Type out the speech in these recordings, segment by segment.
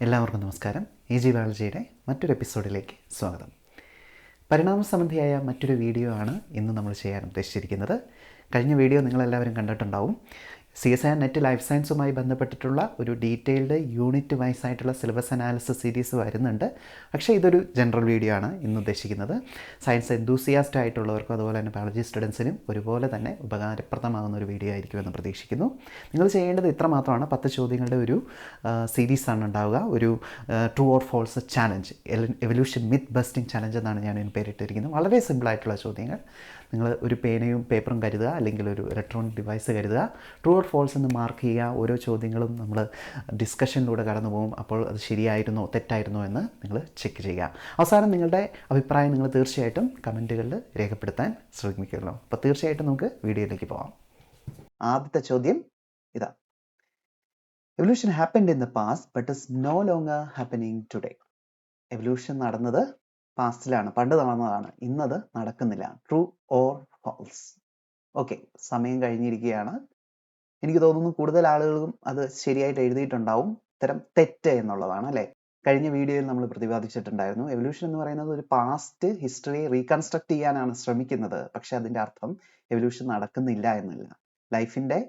എല്ലാവർക്കും നമസ്കാരം. ഈസി ബയോളജിയുടെ മറ്റൊരു എപ്പിസോഡിലേക്ക് സ്വാഗതം. പരിണാമ സംബന്ധിയായ മറ്റൊരു വീഡിയോ ആണ് ഇന്ന് നമ്മൾ ചെയ്യാൻ ഉദ്ദേശിച്ചിരിക്കുന്നത്. കഴിഞ്ഞ വീഡിയോ നിങ്ങളെല്ലാവരും കണ്ടിട്ടുണ്ടാവും. CSIR നെറ്റ് ലൈഫ് സയൻസുമായി ബന്ധപ്പെട്ടിട്ടുള്ള ഒരു ഡീറ്റെയിൽഡ് യൂണിറ്റ് വൈസ് ആയിട്ടുള്ള സിലബസ് അനാലിസിസ് സീരീസ് വരുന്നുണ്ട്. പക്ഷേ ഇതൊരു ജനറൽ വീഡിയോ ആണ് ഇന്ന് ഉദ്ദേശിക്കുന്നത്. സയൻസ് എന്തൂസിയാസ്റ്റ് ആയിട്ടുള്ളവർക്കും അതുപോലെ തന്നെ ബയോളജി സ്റ്റുഡൻസിനും ഒരുപോലെ തന്നെ ഉപകാരപ്രദമാകുന്ന ഒരു വീഡിയോ ആയിരിക്കുമെന്ന് പ്രതീക്ഷിക്കുന്നു. നിങ്ങൾ ചെയ്യേണ്ടത് ഇത്ര മാത്രമാണ്. 10 ചോദ്യങ്ങളുടെ ഒരു സീരീസാണ് ഉണ്ടാവുക. ഒരു true or false challenge, evolution myth busting challenge എന്നാണ് ഞാൻ ഇതിന് പേരിട്ടിരിക്കുന്നത്. വളരെ സിമ്പിളായിട്ടുള്ള ചോദ്യങ്ങൾ. നിങ്ങൾ ഒരു പേനയും പേപ്പറും കരുതുക, അല്ലെങ്കിൽ ഒരു ഇലക്ട്രോണിക് ഡിവൈസ് കരുതുക. ട്രൂ ഓർ ഫോൾസ് എന്ന് മാർക്ക് ചെയ്യുക. ഓരോ ചോദ്യങ്ങളും നമ്മൾ ഡിസ്കഷനിലൂടെ കടന്നു പോകും. അപ്പോൾ അത് ശരിയായിരുന്നോ തെറ്റായിരുന്നോ എന്ന് നിങ്ങൾ ചെക്ക് ചെയ്യുക. അവസാനം നിങ്ങളുടെ അഭിപ്രായം നിങ്ങൾ തീർച്ചയായിട്ടും കമൻറ്റുകളിൽ രേഖപ്പെടുത്താൻ ശ്രമിക്കുമല്ലോ. അപ്പോൾ തീർച്ചയായിട്ടും നമുക്ക് വീഡിയോയിലേക്ക് പോകാം. ആദ്യത്തെ ചോദ്യം ഇതാ: evolution happened in the past but is no longer happening today. Evolution നടന്നത് പാസ്റ്റിലാണ്, പണ്ട് നടന്നതാണ്, ഇന്നത് നടക്കുന്നില്ല. True or false? ഓക്കെ, സമയം കഴിഞ്ഞിരിക്കുകയാണ്. എനിക്ക് തോന്നുന്നു കൂടുതൽ ആളുകളും അത് ശരിയായിട്ട് എഴുതിയിട്ടുണ്ടാവും. ഉത്തരം തെറ്റ് എന്നുള്ളതാണ്, അല്ലേ? കഴിഞ്ഞ വീഡിയോയിൽ നമ്മൾ പ്രതിപാദിച്ചിട്ടുണ്ടായിരുന്നു, എവല്യൂഷൻ എന്ന് പറയുന്നത് ഒരു പാസ്റ്റ് ഹിസ്റ്ററി റീകൺസ്ട്രക്ട് ചെയ്യാനാണ് ശ്രമിക്കുന്നത്. പക്ഷെ അതിന്റെ അർത്ഥം എവല്യൂഷൻ നടക്കുന്നില്ല എന്നല്ല. ലൈഫിന്റെ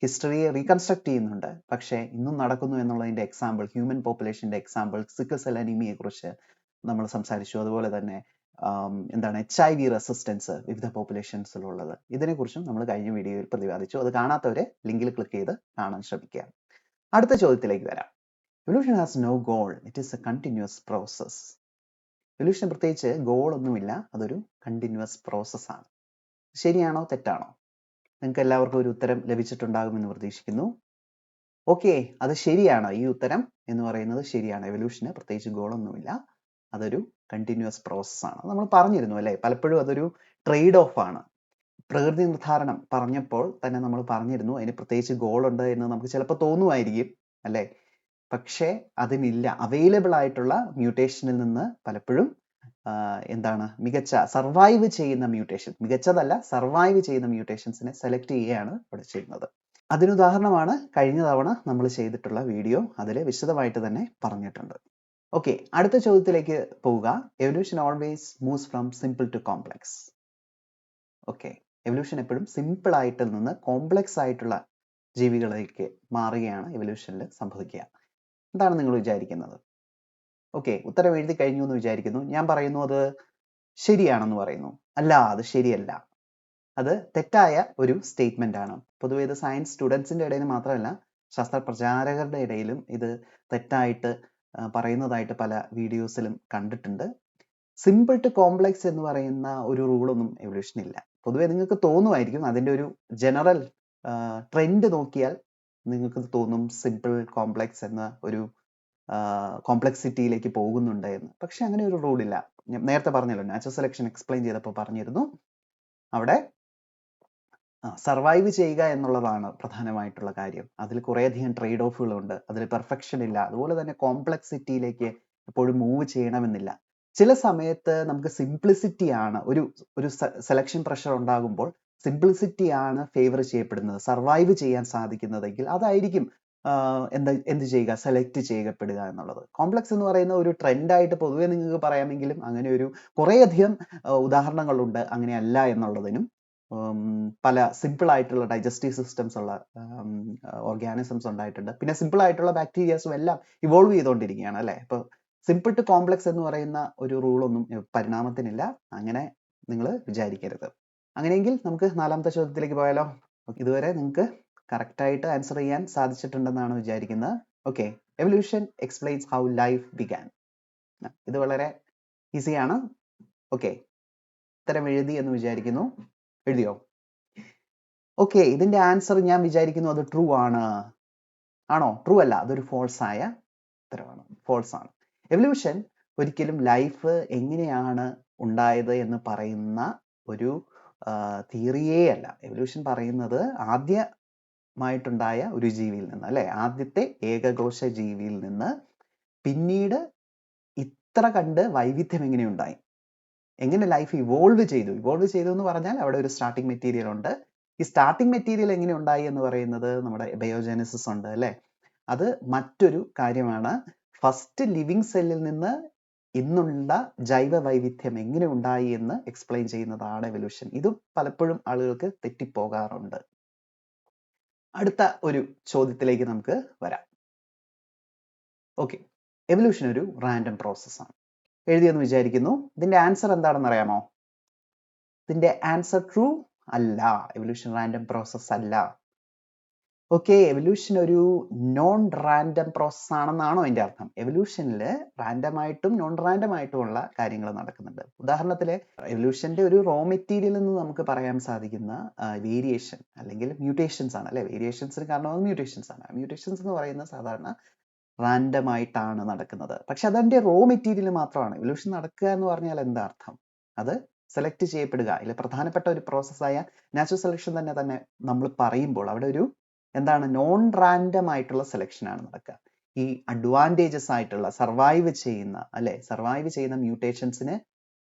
ഹിസ്റ്ററിയെ റീകൺസ്ട്രക്ട് ചെയ്യുന്നുണ്ട്, പക്ഷേ ഇന്നും നടക്കുന്നു എന്നുള്ളതിന്റെ എക്സാമ്പിൾ, ഹ്യൂമൻ പോപ്പുലേഷന്റെ എക്സാമ്പിൾ, സിക്കിൾ സെൽ അനീമിയെ കുറിച്ച് നമ്മൾ സംസാരിച്ചു. അതുപോലെ തന്നെ HIV റെസിസ്റ്റൻസ് വിവിധ പോപ്പുലേഷൻസിലുള്ളത്, ഇതിനെക്കുറിച്ചും നമ്മൾ കഴിഞ്ഞ വീഡിയോയിൽ പ്രതിപാദിച്ചു. അത് കാണാത്തവരെ ലിങ്കിൽ ക്ലിക്ക് ചെയ്ത് കാണാൻ ശ്രമിക്കുക. അടുത്ത ചോദ്യത്തിലേക്ക് വരാം. Evolution has no goal, it is a continuous process. Evolution പ്രത്യേകിച്ച് ഗോൾ ഒന്നുമില്ല, അതൊരു കണ്ടിന്യൂസ് പ്രോസസ് ആണ്. ശരിയാണോ തെറ്റാണോ? നിങ്ങൾക്ക് എല്ലാവർക്കും ഒരു ഉത്തരം ലഭിച്ചിട്ടുണ്ടാകുമെന്ന് പ്രതീക്ഷിക്കുന്നു. ഓക്കെ, അത് ശരിയാണ്. ഈ ഉത്തരം എന്ന് പറയുന്നത് ശരിയാണ്. എവല്യൂഷന് പ്രത്യേകിച്ച് ഗോൾ ഒന്നുമില്ല, അതൊരു കണ്ടിന്യൂസ് പ്രോസസ് ആണ്. നമ്മൾ പറഞ്ഞിരുന്നു, അല്ലേ? പലപ്പോഴും അതൊരു ട്രേഡ് ഓഫ് ആണ്. പ്രകൃതി നിർദ്ധാരണം പറഞ്ഞപ്പോൾ തന്നെ നമ്മൾ പറഞ്ഞിരുന്നു അതിന് പ്രത്യേകിച്ച് ഗോൾ ഉണ്ട് എന്ന് നമുക്ക് ചിലപ്പോൾ തോന്നുമായിരിക്കും, അല്ലേ? പക്ഷേ അതിനില്ല. അവൈലബിൾ ആയിട്ടുള്ള മ്യൂട്ടേഷനിൽ നിന്ന് പലപ്പോഴും മികച്ച സർവൈവ് ചെയ്യുന്ന മ്യൂട്ടേഷൻ, മികച്ചതല്ല സർവൈവ് ചെയ്യുന്ന മ്യൂട്ടേഷൻസിനെ സെലക്ട് ചെയ്യുകയാണ് ഇവിടെ ചെയ്യുന്നത്. അതിനുദാഹരണമാണ് കഴിഞ്ഞ തവണ നമ്മൾ ചെയ്തിട്ടുള്ള വീഡിയോ. അതിൽ വിശദമായിട്ട് തന്നെ പറഞ്ഞിട്ടുണ്ട്. ഓക്കെ, അടുത്ത ചോദ്യത്തിലേക്ക് പോവുക. Evolution always moves from simple to complex. Okay, evolution എപ്പോഴും സിമ്പിൾ ആയിട്ട് നിന്ന് കോംപ്ലക്സ് ആയിട്ടുള്ള ജീവികളിലേക്ക് മാറുകയാണ് എവല്യൂഷനിൽ സംഭവിക്കുക. എന്താണ് നിങ്ങൾ വിചാരിക്കുന്നത്? ഓക്കെ, ഉത്തരം എഴുതി കഴിഞ്ഞു എന്ന് വിചാരിക്കുന്നു. ഞാൻ പറയുന്നു അത് ശരിയാണെന്ന് പറയുന്നു. അല്ല, അത് ശരിയല്ല, അത് തെറ്റായ ഒരു സ്റ്റേറ്റ്മെന്റ് ആണ്. പൊതുവെ ഇത് സയൻസ് സ്റ്റുഡൻസിന്റെ ഇടയിൽ മാത്രമല്ല, ശാസ്ത്ര പ്രചാരകരുടെ ഇടയിലും ഇത് തെറ്റായിട്ട് പറയുന്നതായിട്ട് പല വീഡിയോസിലും കണ്ടിട്ടുണ്ട്. സിമ്പിൾ ടു കോംപ്ലക്സ് എന്ന് പറയുന്ന ഒരു റൂളൊന്നും എവല്യൂഷനില്ല. പൊതുവെ നിങ്ങൾക്ക് തോന്നുമായിരിക്കും, അതിന്റെ ഒരു ജനറൽ ട്രെൻഡ് നോക്കിയാൽ നിങ്ങൾക്ക് തോന്നും സിമ്പിൾ കോംപ്ലക്സ് എന്ന ഒരു കോംപ്ലക്സിറ്റിയിലേക്ക് പോകുന്നുണ്ട് എന്ന്. പക്ഷെ അങ്ങനെ ഒരു റൂളില്ല. ഞാൻ നേരത്തെ പറഞ്ഞല്ലോ, നാച്ചുറൽ സെലക്ഷൻ എക്സ്പ്ലെയിൻ ചെയ്തപ്പോൾ പറഞ്ഞിരുന്നു, അവിടെ സർവൈവ് ചെയ്യുക എന്നുള്ളതാണ് പ്രധാനമായിട്ടുള്ള കാര്യം. അതിൽ കുറേയധികം ട്രേഡ് ഓഫുകളുണ്ട്, അതിൽ പെർഫെക്ഷൻ ഇല്ല. അതുപോലെ തന്നെ കോംപ്ലക്സിറ്റിയിലേക്ക് എപ്പോഴും മൂവ് ചെയ്യണമെന്നില്ല. ചില സമയത്ത് നമുക്ക് സിംപ്ലിസിറ്റി ആണ്, ഒരു സെലക്ഷൻ പ്രഷർ ഉണ്ടാകുമ്പോൾ സിംപ്ലിസിറ്റി ആണ് ഫേവർ ചെയ്യപ്പെടുന്നത്, സർവൈവ് ചെയ്യാൻ സാധിക്കുന്നതെങ്കിൽ അതായിരിക്കും എന്ത് ചെയ്യുക, സെലക്ട് ചെയ്യപ്പെടുക എന്നുള്ളത്. കോംപ്ലക്സ് എന്ന് പറയുന്ന ഒരു ട്രെൻഡായിട്ട് പൊതുവെ നിങ്ങൾക്ക് പറയാമെങ്കിലും അങ്ങനെ ഒരു കുറേയധികം ഉദാഹരണങ്ങളുണ്ട് അങ്ങനെയല്ല എന്നുള്ളതിനും. പല സിമ്പിൾ ആയിട്ടുള്ള ഡൈജസ്റ്റീവ് സിസ്റ്റംസ് ഉള്ള ഓർഗാനിസംസ് ഉണ്ടായിട്ടുണ്ട്. പിന്നെ സിമ്പിൾ ആയിട്ടുള്ള ബാക്ടീരിയാസും എല്ലാം ഇവോൾവ് ചെയ്തുകൊണ്ടിരിക്കുകയാണ്, അല്ലേ? ഇപ്പൊ സിമ്പിൾ ടു കോംപ്ലക്സ് എന്ന് പറയുന്ന ഒരു റൂളൊന്നും പരിണാമത്തിനില്ല, അങ്ങനെ നിങ്ങൾ വിചാരിക്കരുത്. അങ്ങനെയെങ്കിൽ നമുക്ക് നാലാമത്തെ ചോദ്യത്തിലേക്ക് പോയാലോ? ഇതുവരെ നിങ്ങൾക്ക് കറക്റ്റായിട്ട് ആൻസർ ചെയ്യാൻ സാധിച്ചിട്ടുണ്ടെന്നാണ് വിചാരിക്കുന്നത്. Okay, evolution explains how life began. ഇത് വളരെ ഈസിയാണ്. ഓക്കെ, ഉത്തരം എഴുതി എന്ന് വിചാരിക്കുന്നു. എഴുതിയോ? ഓക്കെ, ഇതിന്റെ ആൻസർ ഞാൻ വിചാരിക്കുന്നു അത് ട്രൂ ആണ്. ആണോ? ട്രൂ അല്ല, അതൊരു ഫോൾസ് ആയ ഉത്തരവാണ്. ഫോൾസ് ആണ്. എവല്യൂഷൻ ഒരിക്കലും ലൈഫ് എങ്ങനെയാണ് ഉണ്ടായത് എന്ന് പറയുന്ന ഒരു തിയറിയേ അല്ല. എവല്യൂഷൻ പറയുന്നത് ആദ്യമായിട്ടുണ്ടായ ഒരു ജീവിയിൽ നിന്ന്, അല്ലെ? ആദ്യത്തെ ഏകകോശ ജീവിയിൽ നിന്ന് പിന്നീട് ഇത്ര കണ്ട് വൈവിധ്യം എങ്ങനെയുണ്ടായി, എങ്ങനെ ലൈഫ് ഇവോൾവ് ചെയ്തു എന്ന് പറഞ്ഞാൽ അവിടെ ഒരു സ്റ്റാർട്ടിംഗ് മെറ്റീരിയൽ ഉണ്ട്. ഈ സ്റ്റാർട്ടിംഗ് മെറ്റീരിയൽ എങ്ങനെ ഉണ്ടായി എന്ന് പറയുന്നത് നമ്മുടെ ബയോജെനസിസ് ഉണ്ട്, അല്ലെ? അത് മറ്റൊരു കാര്യമാണ്. ഫസ്റ്റ് ലിവിങ് സെല്ലിൽ നിന്ന് ഇന്നുള്ള ജൈവ വൈവിധ്യം എങ്ങനെ ഉണ്ടായി എന്ന് എക്സ്പ്ലെയിൻ ചെയ്യുന്നതാണ് എവല്യൂഷൻ. ഇതും പലപ്പോഴും ആളുകൾക്ക് തെറ്റിപ്പോകാറുണ്ട്. അടുത്ത ഒരു ചോദ്യത്തിലേക്ക് നമുക്ക് വരാം. ഓക്കെ, എവല്യൂഷൻ ഒരു റാൻഡം പ്രോസസ്സാണ്. എഴുതിയെന്ന് വിചാരിക്കുന്നു. ഇതിന്റെ ആൻസർ എന്താണെന്ന് അറിയാമോ? ഇതിന്റെ ആൻസർ ട്രൂ അല്ല. എവല്യൂഷൻ റാൻഡം പ്രോസസ് അല്ല. ഓക്കെ, എവല്യൂഷൻ ഒരു നോൺ റാൻഡം പ്രോസസ് ആണെന്നാണോ അതിന്റെ അർത്ഥം? എവല്യൂഷനിൽ റാൻഡമായിട്ടും നോൺ റാൻഡമായിട്ടുമുള്ള കാര്യങ്ങൾ നടക്കുന്നുണ്ട്. ഉദാഹരണത്തിൽ എവല്യൂഷന്റെ ഒരു റോ മെറ്റീരിയൽ എന്ന് നമുക്ക് പറയാൻ സാധിക്കുന്ന വേരിയേഷൻ അല്ലെങ്കിൽ മ്യൂട്ടേഷൻസ് ആണ് അല്ലെ. വേരിയേഷൻസിന് കാരണം മ്യൂട്ടേഷൻസ് ആണ്. മ്യൂട്ടേഷൻസ് എന്ന് പറയുന്നത് സാധാരണ റാൻഡം ആയിട്ടാണ് നടക്കുന്നത്. പക്ഷെ അതിന്റെ റോ മെറ്റീരിയൽ മാത്രമാണ്. എവല്യൂഷൻ നടക്കുക എന്ന് പറഞ്ഞാൽ എന്താ അർത്ഥം? അത് സെലക്ട് ചെയ്യപ്പെടുക. ഇതിൽ പ്രധാനപ്പെട്ട ഒരു പ്രോസസ്സായ നാച്ചുറൽ സെലക്ഷൻ തന്നെ നമ്മൾ പറയുമ്പോൾ അവിടെ ഒരു എന്താണ് നോൺ റാൻഡം ആയിട്ടുള്ള സെലക്ഷൻ ആണ് നടക്കുക. ഈ അഡ്വാൻറ്റേജസ് ആയിട്ടുള്ള സർവൈവ് ചെയ്യുന്ന മ്യൂട്ടേഷൻസിന്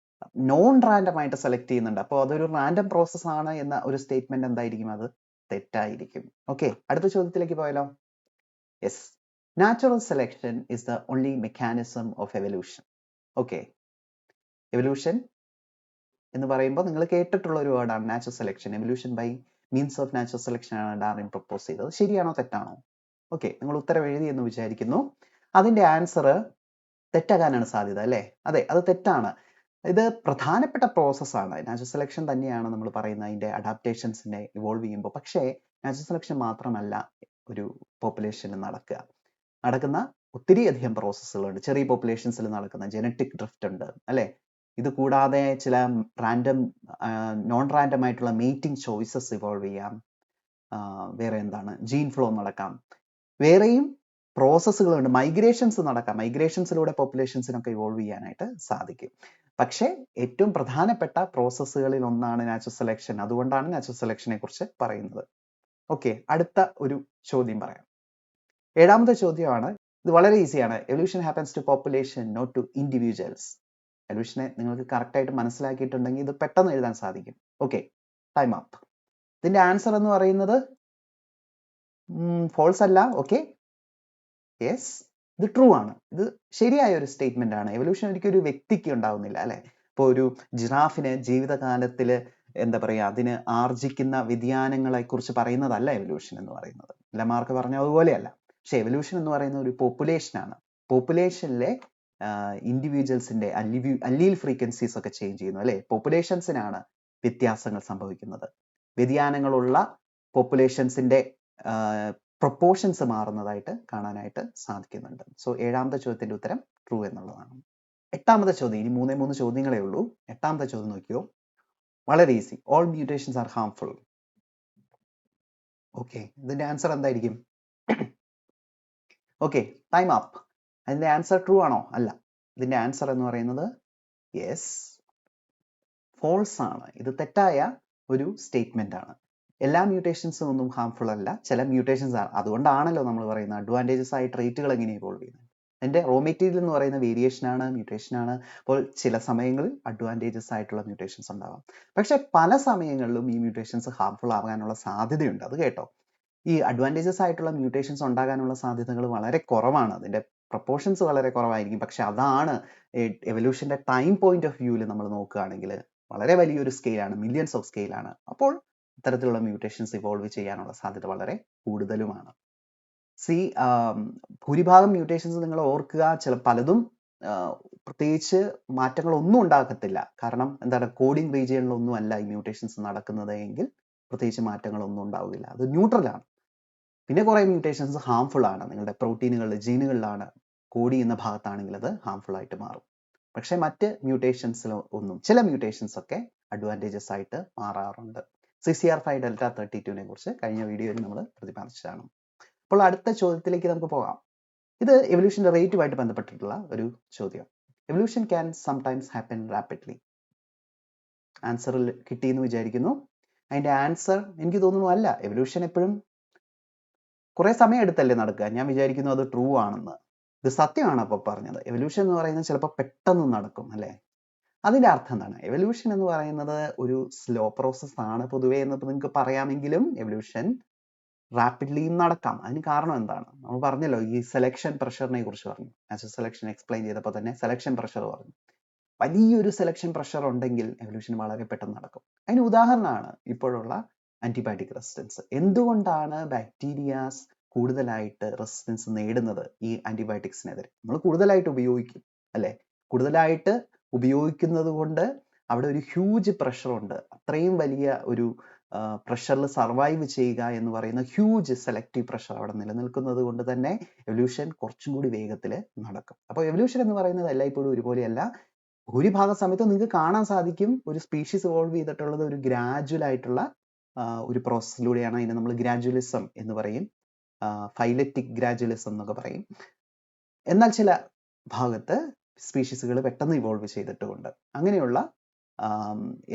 നോൺ റാൻഡം ആയിട്ട് സെലക്ട് ചെയ്യുന്നുണ്ട്. അപ്പോൾ അതൊരു റാൻഡം പ്രോസസ് ആണ് എന്ന ഒരു സ്റ്റേറ്റ്മെന്റ് എന്തായിരിക്കും? അത് തെറ്റായിരിക്കും. ഓക്കെ, അടുത്ത ചോദ്യത്തിലേക്ക് പോയാലോ? Yes, natural selection is the only mechanism of evolution. Okay, evolution എന്ന് പറയുമ്പോൾ നിങ്ങൾ കേട്ടിട്ടുള്ള ഒരു വേർഡാണ് natural selection. Evolution by means of natural selection ആണ് ഡാർവിൻ പ്രപ്പോസ് ചെയ്തത്. ശരിയാണോ തെറ്റാണോ? ഓക്കെ, നിങ്ങൾ ഉത്തരം എഴുതി എന്ന് വിചാരിക്കുന്നു. അതിന്റെ ആൻസർ തെറ്റാകാനാണ് സാധ്യത അല്ലേ? അതെ, അത് തെറ്റാണ്. ഇത് പ്രധാനപ്പെട്ട പ്രോസസ്സാണ്. നാച്ചുറൽ സെലക്ഷൻ തന്നെയാണ് നമ്മൾ പറയുന്ന അതിന്റെ അഡാപ്റ്റേഷൻസിനെ ഇവോൾവ് ചെയ്യുമ്പോൾ. പക്ഷേ നാച്ചുറൽ സെലക്ഷൻ മാത്രമല്ല ഒരു പോപ്പുലേഷനിൽ നടക്കുന്ന ഒത്തിരിയധികം പ്രോസസ്സുകളുണ്ട്. ചെറിയ പോപ്പുലേഷൻസിൽ നടക്കുന്ന ജനറ്റിക് ഡ്രിഫ്റ്റ് ഉണ്ട് അല്ലെ. ഇത് കൂടാതെ ചില നോൺ റാൻഡം ആയിട്ടുള്ള മീറ്റിംഗ് ചോയ്സസ് ഇവോൾവ് ചെയ്യാം. വേറെ എന്താണ്, ജീൻ ഫ്ലോ നടക്കാം. വേറെയും പ്രോസസ്സുകളുണ്ട്. മൈഗ്രേഷൻസ് നടക്കാം. മൈഗ്രേഷൻസിലൂടെ പോപ്പുലേഷൻസിനൊക്കെ ഇവോൾവ് ചെയ്യാനായിട്ട് സാധിക്കും. പക്ഷേ ഏറ്റവും പ്രധാനപ്പെട്ട പ്രോസസ്സുകളിൽ ഒന്നാണ് നാച്ചുറൽ സെലക്ഷൻ. അതുകൊണ്ടാണ് നാച്ചുറൽ സെലക്ഷനെ കുറിച്ച് പറയുന്നത്. ഓക്കെ, അടുത്ത ഒരു ചോദ്യം പറയാം. 7ാമത്തെ ചോദ്യമാണ്. ഇത് വളരെ ഈസിയാണ്. Evolution happens to population, not to individuals. എവല്യൂഷനെ നിങ്ങൾക്ക് കറക്റ്റ് ആയിട്ട് മനസ്സിലാക്കിയിട്ടുണ്ടെങ്കിൽ ഇത് പെട്ടെന്ന് എഴുതാൻ സാധിക്കും. Okay, time up. ഇതിന്റെ ആൻസർ എന്ന് പറയുന്നത് ഫോൾസ് അല്ല. ഓക്കെ, യെസ്, ഇത് ട്രൂ ആണ്. ഇത് ശരിയായ ഒരു സ്റ്റേറ്റ്മെന്റ് ആണ്. എവല്യൂഷൻ ഒരിക്കലും ഒരു വ്യക്തിക്ക് ഉണ്ടാവുന്നില്ല അല്ലെ. ഇപ്പോൾ ഒരു ജിറാഫിന് ജീവിതകാലത്തില് എന്താ പറയുക, അതിന് ആർജിക്കുന്ന വ്യതിയാനങ്ങളെ കുറിച്ച് പറയുന്നതല്ല എവല്യൂഷൻ എന്ന് പറയുന്നത്. ലമാർക്ക് പറഞ്ഞ അതുപോലെയല്ല. പക്ഷെ എവല്യൂഷൻ എന്ന് പറയുന്ന ഒരു പോപ്പുലേഷനാണ്. പോപ്പുലേഷനിലെ ഇൻഡിവിജ്വൽസിന്റെ അല്ലീൽ ഫ്രീക്വൻസീസ് ഒക്കെ ചേഞ്ച് ചെയ്യുന്നു അല്ലെ. പോപ്പുലേഷൻസിനാണ് വ്യത്യാസങ്ങൾ സംഭവിക്കുന്നത്. വ്യതിയാനങ്ങളുള്ള പോപ്പുലേഷൻസിന്റെ പ്രൊപ്പോർഷൻസ് മാറുന്നതായിട്ട് കാണാനായിട്ട് സാധിക്കുന്നുണ്ട്. സോ 7ാമത്തെ ചോദ്യത്തിന്റെ ഉത്തരം ട്രൂ എന്നുള്ളതാണ്. 8ാമത്തെ ചോദ്യം. ഇനി 3 ചോദ്യങ്ങളേ ഉള്ളൂ. 8ാമത്തെ ചോദ്യം നോക്കിയോ, വളരെ easy. All mutations are harmful. Okay, ഇതിന്റെ ആൻസർ എന്തായിരിക്കും? Okay, time up. അതിന്റെ ആൻസർ ട്രൂ ആണോ? അല്ല. ഇതിന്റെ ആൻസർ എന്ന് പറയുന്നത് യെസ്, ഫോൾസ് ആണ്. ഇത് തെറ്റായ ഒരു സ്റ്റേറ്റ്മെന്റ് ആണ്. എല്ലാ മ്യൂട്ടേഷൻസും ഒന്നും ഹാർംഫുൾ അല്ല. ചില മ്യൂട്ടേഷൻസ് ആണ്. അതുകൊണ്ടാണല്ലോ നമ്മൾ പറയുന്നത് അഡ്വാൻറ്റേജസ് ആയി ട്രേറ്റുകൾ എങ്ങനെ ഇവോൾവ് ചെയ്യുന്നത്. അതിന്റെ റോ മെറ്റീരിയൽ എന്ന് പറയുന്ന വേരിയേഷൻ ആണ്, മ്യൂട്ടേഷൻ ആണ്. അപ്പോൾ ചില സമയങ്ങളിൽ അഡ്വാൻറ്റേജസ് ആയിട്ടുള്ള മ്യൂട്ടേഷൻസ് ഉണ്ടാവാം. പക്ഷെ പല സമയങ്ങളിലും ഈ മ്യൂട്ടേഷൻസ് ഹാർംഫുൾ ആകാനുള്ള സാധ്യതയുണ്ട്. അത് കേട്ടോ. ഈ അഡ്വാൻറ്റേജസ് ആയിട്ടുള്ള മ്യൂട്ടേഷൻസ് ഉണ്ടാകാനുള്ള സാധ്യതകൾ വളരെ കുറവാണ്. അതിന്റെ പ്രൊപ്പോർഷൻസ് വളരെ കുറവായിരിക്കും. പക്ഷെ അതാണ് എവല്യൂഷന്റെ ടൈം പോയിന്റ് ഓഫ് വ്യൂവിൽ നമ്മൾ നോക്കുകയാണെങ്കിൽ വളരെ വലിയൊരു സ്കെയിലാണ്, മില്യൺസ് ഓഫ് സ്കെയിലാണ്. അപ്പോൾ ഇത്തരത്തിലുള്ള മ്യൂട്ടേഷൻസ് ഇവോൾവ് ചെയ്യാനുള്ള സാധ്യത വളരെ കൂടുതലുമാണ്. ഭൂരിഭാഗം മ്യൂട്ടേഷൻസ് നിങ്ങൾ ഓർക്കുക, പലതും പ്രത്യേകിച്ച് മാറ്റങ്ങളൊന്നും ഉണ്ടാക്കത്തില്ല. കാരണം എന്താണ്, കോഡിംഗ് റീജിയനിലൊന്നും അല്ല ഈ മ്യൂട്ടേഷൻസ് നടക്കുന്നത് എങ്കിൽ പ്രത്യേകിച്ച് മാറ്റങ്ങളൊന്നും ഉണ്ടാവില്ല. അത് ന്യൂട്രലാണ്. പിന്നെ കുറെ മ്യൂട്ടേഷൻസ് ഹാർംഫുൾ ആണ്. നിങ്ങളുടെ പ്രോട്ടീനുകളിൽ, ജീനുകളിലാണ് കോഡ് ചെയ്യുന്ന ഭാഗത്താണെങ്കിൽ അത് ഹാർംഫുൾ ആയിട്ട് മാറും. പക്ഷെ മറ്റ് മ്യൂട്ടേഷൻസിൽ ഒന്നും, ചില മ്യൂട്ടേഷൻസ് ഒക്കെ അഡ്വാൻറ്റേജസ് ആയിട്ട് മാറാറുണ്ട്. CCR5 Delta 32നെ കുറിച്ച് കഴിഞ്ഞ വീഡിയോയിൽ നമ്മൾ പ്രതിപാദിച്ചതാണ്. അപ്പോൾ അടുത്ത ചോദ്യത്തിലേക്ക് നമുക്ക് പോകാം. ഇത് എവല്യൂഷന്റെ റേറ്റുമായിട്ട് ബന്ധപ്പെട്ടിട്ടുള്ള ഒരു ചോദ്യം. Evolution can sometimes happen rapidly. ആൻസറിൽ കിട്ടിയെന്ന് വിചാരിക്കുന്നു. അതിന്റെ ആൻസർ എനിക്ക് തോന്നുന്നു അല്ല. എവല്യൂഷൻ എപ്പോഴും കുറെ സമയം എടുത്തല്ലേ നടക്കുക. ഞാൻ വിചാരിക്കുന്നു അത് ട്രൂ ആണെന്ന്. ഇത് സത്യമാണ് അപ്പോൾ പറഞ്ഞത്. എവല്യൂഷൻ എന്ന് പറയുന്നത് ചിലപ്പോൾ പെട്ടെന്ന് നടക്കും അല്ലെ. അതിന്റെ അർത്ഥം എന്താണ്? എവല്യൂഷൻ എന്ന് പറയുന്നത് ഒരു സ്ലോ പ്രോസസ് ആണ് പൊതുവേ എന്ന് നിങ്ങൾക്ക് പറയാമെങ്കിലും എവല്യൂഷൻ റാപ്പിഡ്ലിയും നടക്കാം. അതിന് കാരണം എന്താണ്? നമ്മൾ പറഞ്ഞല്ലോ, ഈ സെലക്ഷൻ പ്രഷറിനെ കുറിച്ച് പറഞ്ഞു. നാച്ചുറൽ സെലക്ഷൻ എക്സ്പ്ലെയിൻ ചെയ്തപ്പോൾ തന്നെ സെലക്ഷൻ പ്രഷർ പറഞ്ഞു. വലിയൊരു സെലക്ഷൻ പ്രഷർ ഉണ്ടെങ്കിൽ എവല്യൂഷൻ വളരെ പെട്ടെന്ന് നടക്കും. അതിന് ഉദാഹരണമാണ് ഇപ്പോഴുള്ള ആന്റിബയോട്ടിക് റെസിസ്റ്റൻസ്. എന്തുകൊണ്ടാണ് ബാക്ടീരിയാസ് കൂടുതലായിട്ട് റെസിസ്റ്റൻസ് നേടുന്നത് ഈ ആന്റിബയോട്ടിക്സിനെതിരെ? നമ്മൾ കൂടുതലായിട്ട് ഉപയോഗിക്കും അല്ലെ? കൂടുതലായിട്ട് ഉപയോഗിക്കുന്നത് കൊണ്ട് അവിടെ ഒരു ഹ്യൂജ് പ്രഷറുണ്ട്. അത്രയും വലിയ ഒരു പ്രഷറിൽ സർവൈവ് ചെയ്യുക എന്ന് പറയുന്ന ഹ്യൂജ് സെലക്റ്റീവ് പ്രഷർ അവിടെ നിലനിൽക്കുന്നത് കൊണ്ട് തന്നെ എവല്യൂഷൻ കുറച്ചും കൂടി വേഗത്തിൽ നടക്കും. അപ്പോൾ എവല്യൂഷൻ എന്ന് പറയുന്നത് എല്ലായ്പ്പോഴും ഒരുപോലെയല്ല. ഭൂരിഭാഗം സമയത്ത് നിങ്ങൾക്ക് കാണാൻ സാധിക്കും ഒരു സ്പീഷീസ് ഇവോൾവ് ചെയ്തിട്ടുള്ളത് ഒരു ഗ്രാജുവൽ ആയിട്ടുള്ള ഒരു പ്രോസസ്സിലൂടെയാണ്. അതിനെ നമ്മൾ ഗ്രാജുവലിസം എന്ന് പറയും, ഫൈലറ്റിക് ഗ്രാജുവലിസം എന്നൊക്കെ പറയും. എന്നാൽ ചില ഭാഗത്ത് സ്പീഷീസുകൾ പെട്ടെന്ന് ഇവോൾവ് ചെയ്തിട്ടുമുണ്ട്. അങ്ങനെയുള്ള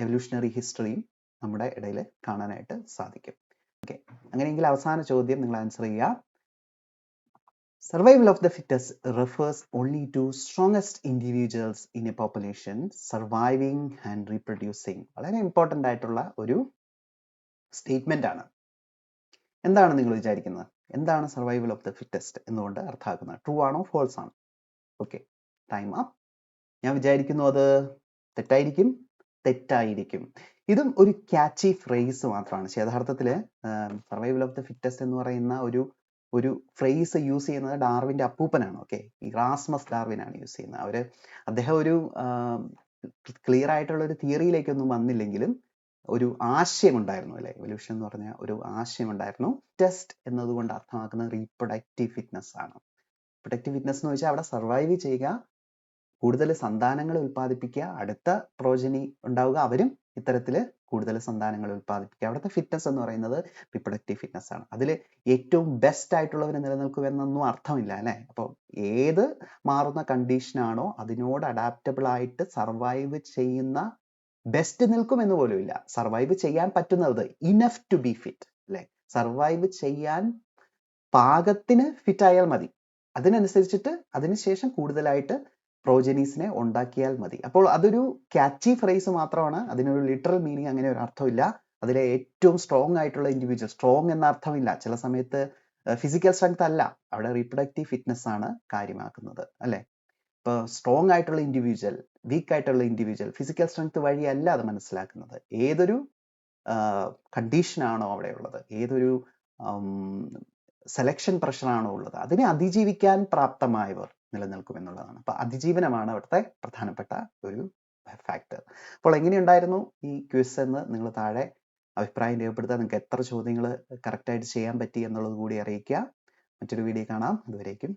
എവല്യൂഷണറി ഹിസ്റ്ററിയും നമ്മുടെ ഇടയിൽ കാണാനായിട്ട് സാധിക്കും. ഓക്കെ, അങ്ങനെയെങ്കിൽ അവസാന ചോദ്യം നിങ്ങൾ ആൻസർ ചെയ്യുക. Survival of the fittest refers only to strongest individuals in a population surviving and reproducing. വളരെ ഇമ്പോർട്ടൻ്റ് ആയിട്ടുള്ള ഒരു സ്റ്റേറ്റ്മെന്റ് ആണ്. എന്താണ് നിങ്ങൾ വിചാരിക്കുന്നത്? എന്താണ് സർവൈവൽ ഓഫ് ദ ഫിറ്റസ്റ്റ് എന്നുകൊണ്ട് അർത്ഥമാക്കുന്നത്? ട്രൂ ആണോ ഫോൾസ് ആണോ? Okay, time up. ഞാൻ വിചാരിക്കുന്നു അത് തെറ്റായിരിക്കും. ഇതും ഒരു ക്യാച്ചി ഫ്രേസ് മാത്രമാണ്. യഥാർത്ഥത്തിൽ സർവൈവൽ ഓഫ് ദ ഫിറ്റസ്റ്റ് എന്ന് പറയുന്ന ഒരു ഫ്രേസ് യൂസ് ചെയ്യുന്നത് ഡാർവിൻ്റെ അപ്പൂപ്പനാണ്. ഓക്കെ, ഇറാസ്മസ് ഡാർവിനാണ് യൂസ് ചെയ്യുന്നത്. അദ്ദേഹം ഒരു ക്ലിയർ ആയിട്ടുള്ള ഒരു തിയറിയിലേക്കൊന്നും വന്നില്ലെങ്കിലും ഒരു ആശയം ഉണ്ടായിരുന്നു അല്ലെ? എവല്യൂഷൻ എന്ന് പറഞ്ഞ ഒരു ആശയം ഉണ്ടായിരുന്നു. ടെസ്റ്റ് എന്നതുകൊണ്ട് അർത്ഥമാക്കുന്നത് റീപ്രൊഡക്റ്റീവ് ഫിറ്റ്നസ് ആണ്. പ്രൊഡക്റ്റീവ് ഫിറ്റ്നസ് എന്ന് വെച്ചാൽ അവിടെ സർവൈവ് ചെയ്യുക, കൂടുതൽ സന്താനങ്ങൾ ഉൽപ്പാദിപ്പിക്കുക, അടുത്ത പ്രോജനി ഉണ്ടാവുക, അവരും ഇത്തരത്തിൽ കൂടുതൽ സന്താനങ്ങൾ ഉൽപ്പാദിപ്പിക്കുക. അവിടുത്തെ ഫിറ്റ്നസ് എന്ന് പറയുന്നത് റീപ്രൊഡക്റ്റീവ് ഫിറ്റ്നസ് ആണ്. അതിൽ ഏറ്റവും ബെസ്റ്റ് ആയിട്ടുള്ളവരെ നിലനിൽക്കുമെന്നൊന്നും അർത്ഥമില്ല അല്ലെ? അപ്പോൾ ഏത് മാറുന്ന കണ്ടീഷനാണോ അതിനോട് അഡാപ്റ്റബിൾ ആയിട്ട് സർവൈവ് ചെയ്യുന്ന ബെസ്റ്റ് നിൽക്കുമെന്ന് പോലും ഇല്ല. സർവൈവ് ചെയ്യാൻ പറ്റുന്നത് ഇനഫ് ടു ബി ഫിറ്റ് അല്ലെ? സർവൈവ് ചെയ്യാൻ പാകത്തിന് ഫിറ്റ് ആയാൽ മതി. അതിനനുസരിച്ചിട്ട് അതിനുശേഷം കൂടുതലായിട്ട് പ്രോജനീസിനെ ഉണ്ടാക്കിയാൽ മതി. അപ്പോൾ അതൊരു ക്യാച്ചി ഫ്രേസ് മാത്രമാണ്. അതിനൊരു ലിറ്ററൽ മീനിങ് അങ്ങനെ ഒരു അർത്ഥമില്ല. അതിലെ ഏറ്റവും സ്ട്രോങ് ആയിട്ടുള്ള ഇൻഡിവിജ്വൽ, സ്ട്രോങ് എന്ന അർത്ഥമില്ല. ചില സമയത്ത് ഫിസിക്കൽ സ്ട്രെങ്ത് അല്ല, അവിടെ റീപ്രൊഡക്റ്റീവ് ഫിറ്റ്നസ് ആണ് കാര്യമാക്കുന്നത് അല്ലെ? ഇപ്പോൾ സ്ട്രോങ് ആയിട്ടുള്ള ഇൻഡിവിജ്വൽ, വീക്ക് ആയിട്ടുള്ള ഇൻഡിവിജ്വൽ ഫിസിക്കൽ സ്ട്രെങ്ത് വഴിയല്ല അത് മനസ്സിലാക്കുന്നത്. ഏതൊരു കണ്ടീഷനാണോ അവിടെ ഉള്ളത്, ഏതൊരു സെലക്ഷൻ പ്രഷറാണോ ഉള്ളത്, അതിനെ അതിജീവിക്കാൻ പ്രാപ്തമായവർ നിലനിൽക്കുമെന്നുള്ളതാണ്. അപ്പൊ അതിജീവനമാണ് അവിടുത്തെ പ്രധാനപ്പെട്ട ഒരു ഫാക്ടർ. അപ്പോൾ എങ്ങനെയുണ്ടായിരുന്നു ഈ ക്വിസ് എന്ന് നിങ്ങൾ താഴെ അഭിപ്രായം രേഖപ്പെടുത്തുക. നിങ്ങൾക്ക് എത്ര ചോദ്യങ്ങൾ കറക്റ്റായിട്ട് ചെയ്യാൻ പറ്റി എന്നുള്ളത് കൂടി അറിയിക്കുക. മറ്റൊരു വീഡിയോ കാണാം. അതുവരേക്കും